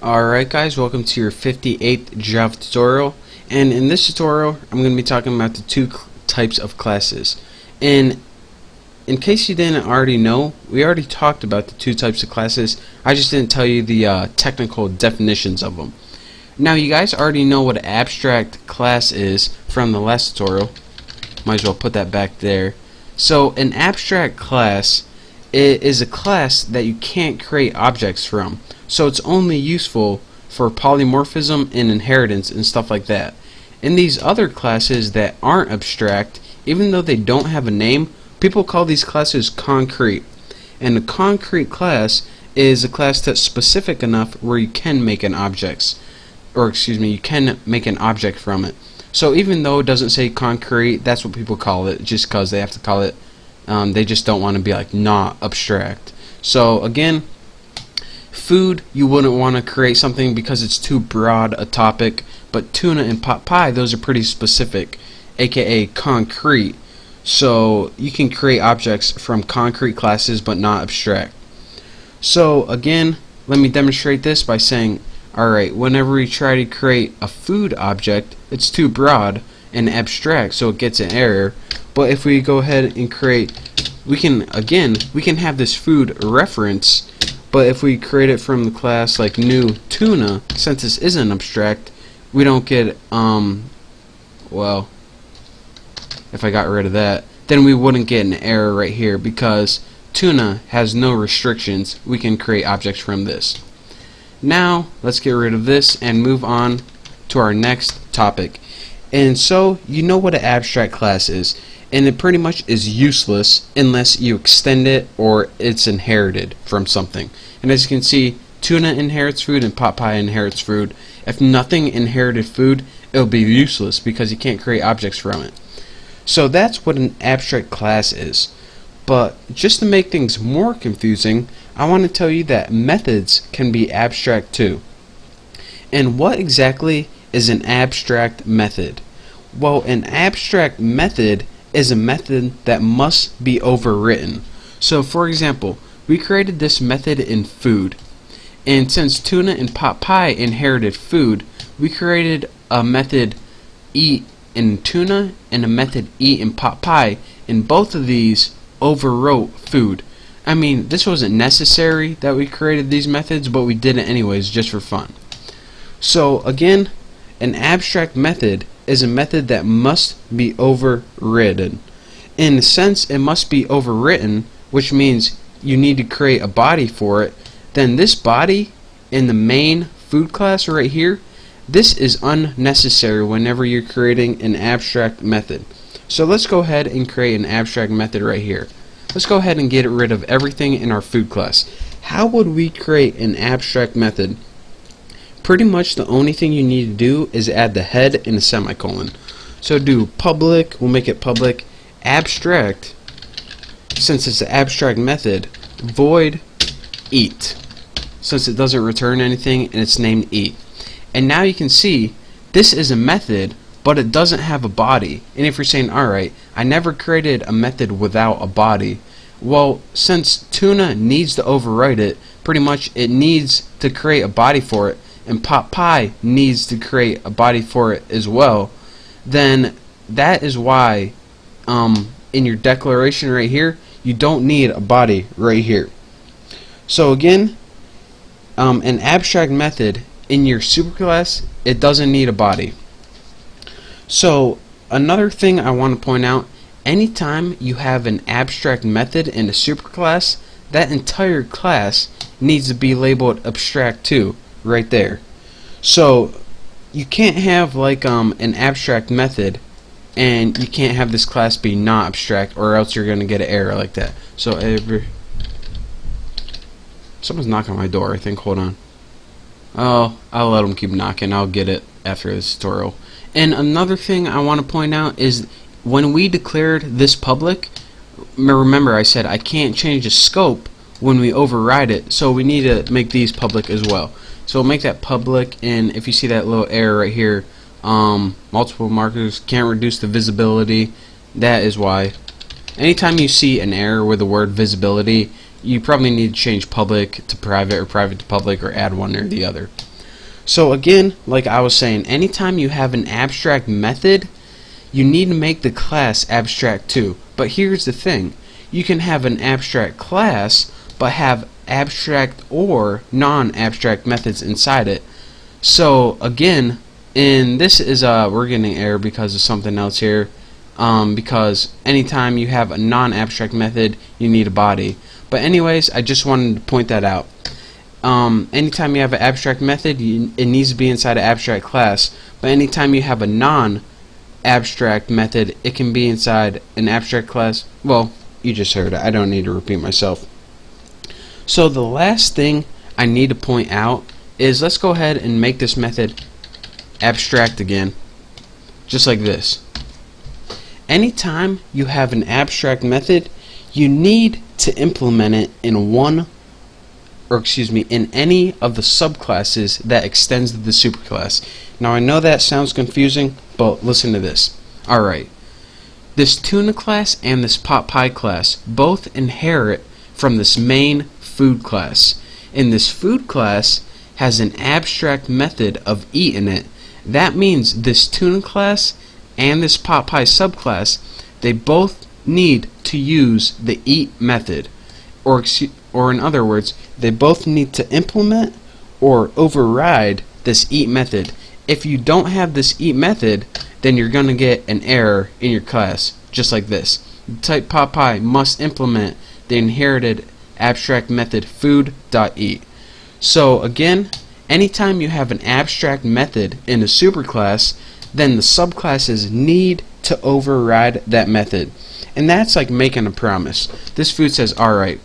Alright guys, welcome to your 58th Java tutorial, and in this tutorial I'm going to be talking about the two types of classes. And in case you didn't already know, we already talked about the two types of classes. I just didn't tell you the technical definitions of them. Now you guys already know what an abstract class is from the last tutorial. Might as well put that back there. So an abstract class is a class that you can't create objects from. So it's only useful for polymorphism and inheritance and stuff like that. In these other classes that aren't abstract, even though they don't have a name, people call these classes concrete. And a concrete class is a class that's specific enough where you can make an object, you can make an object from it. So even though it doesn't say concrete, that's what people call it, just because they have to call it. They just don't want to be like not abstract. So again, food, you wouldn't want to create something because it's too broad a topic, but tuna and pot pie, those are pretty specific, aka concrete. So you can create objects from concrete classes but not abstract. So again, let me demonstrate this by saying, alright, whenever we try to create a food object, it's too broad and abstract, so it gets an error. But if we go ahead and create, we can have this food reference. But if we create it from the class like new tuna, since this isn't abstract, we don't get, well, if I got rid of that, then we wouldn't get an error right here because tuna has no restrictions. We can create objects from this. Now, let's get rid of this and move on to our next topic. And so, you know what an abstract class is, and it pretty much is useless unless you extend it or it's inherited from something. And as you can see, tuna inherits food and pot pie inherits food. If nothing inherited food, it'll be useless because you can't create objects from it. So that's what an abstract class is. But just to make things more confusing, I want to tell you that methods can be abstract too. And what exactly is an abstract method? Well, an abstract method is a method that must be overwritten. So for example, we created this method in food, and since tuna and pot pie inherited food, we created a method eat in tuna and a method eat in pot pie, and both of these overwrote food. I mean, this wasn't necessary that we created these methods, but we did it anyways just for fun. So again, an abstract method is a method that must be overridden. In a sense, it must be overwritten, which means you need to create a body for it. Then this body in the main food class right here, this is unnecessary whenever you're creating an abstract method. So let's go ahead and create an abstract method right here. Let's go ahead and get rid of everything in our food class. How would we create an abstract method? Pretty much the only thing you need to do is add the head and a semicolon. So do public, we'll make it public, abstract, since it's an abstract method, void eat, since it doesn't return anything and it's named eat. And now you can see this is a method, but it doesn't have a body. And if you're saying, alright, I never created a method without a body, well, since tuna needs to overwrite it, pretty much it needs to create a body for it, and pot pie needs to create a body for it as well, then that is why in your declaration right here, you don't need a body right here. So again, an abstract method in your superclass, it doesn't need a body. So another thing I want to point out, anytime you have an abstract method in a superclass, that entire class needs to be labeled abstract too, right there. So you can't have like an abstract method and you can't have this class be not abstract, or else you're gonna get an error like that. So someone's knocking on my door, I think. Hold on. Oh, I'll let them keep knocking. I'll get it after this tutorial. And another thing I want to point out is when we declared this public, remember I said I can't change the scope when we override it, so we need to make these public as well. So we'll make that public, and if you see that little error right here, multiple markers can't reduce the visibility, that is why. Anytime you see an error with the word visibility, you probably need to change public to private or private to public, or add one or the other. So again, like I was saying, anytime you have an abstract method, you need to make the class abstract too. But here's the thing. You can have an abstract class, but have abstract or non-abstract methods inside it. So again, and this is we're getting error because of something else here. Because anytime you have a non-abstract method, you need a body. But anyways, I just wanted to point that out. Anytime you have an abstract method, it needs to be inside an abstract class. But anytime you have a non-abstract method, it can be inside an abstract class. Well, you just heard it. I don't need to repeat myself. So the last thing I need to point out is, let's go ahead and make this method abstract again, just like this. Anytime you have an abstract method, you need to implement it in in any of the subclasses that extends to the superclass. Now I know that sounds confusing, but listen to this. Alright, this tuna class and this pot pie class both inherit from this main food class, and this food class has an abstract method of eat in it. That means this tuna class and this pot pie subclass, they both need to use the eat method, or in other words, they both need to implement or override this eat method. If you don't have this eat method, then you're going to get an error in your class, just like this. Type pot pie must implement the inherited abstract method food.eat. So again, anytime you have an abstract method in a superclass, then the subclasses need to override that method. And that's like making a promise. This food says, alright,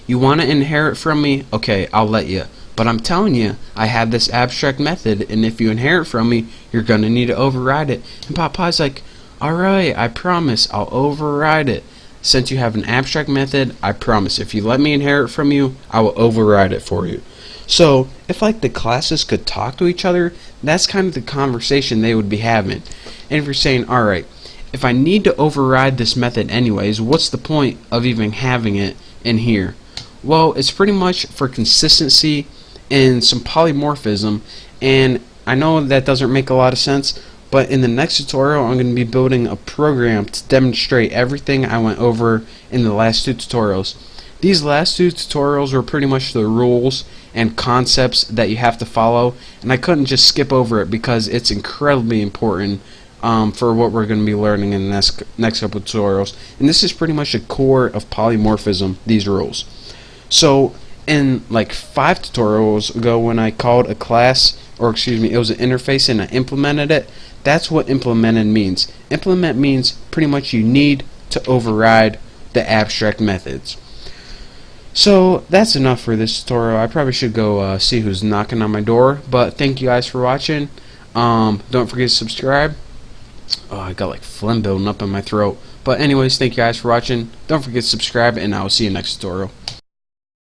you want to inherit from me? Okay, I'll let you. But I'm telling you, I have this abstract method, and if you inherit from me, you're going to need to override it. And pot pie's like, alright, I promise, I'll override it. Since you have an abstract method, I promise, if you let me inherit from you, I will override it for you. So, if like the classes could talk to each other, that's kind of the conversation they would be having. And if you're saying, alright, if I need to override this method anyways, what's the point of even having it in here? Well, it's pretty much for consistency and some polymorphism, and I know that doesn't make a lot of sense, but in the next tutorial I'm going to be building a program to demonstrate everything I went over in the last two tutorials. These last two tutorials were pretty much the rules and concepts that you have to follow, and I couldn't just skip over it because it's incredibly important for what we're going to be learning in the next couple of tutorials. And this is pretty much the core of polymorphism, these rules. So in like 5 tutorials ago, when I called a class, or excuse me, it was an interface and I implemented it, that's what implemented means. Implement means pretty much you need to override the abstract methods. So that's enough for this tutorial. I probably should go see who's knocking on my door, but thank you guys for watching. Don't forget to subscribe. Oh, I got like phlegm building up in my throat. But anyways, thank you guys for watching. Don't forget to subscribe, and I will see you next tutorial.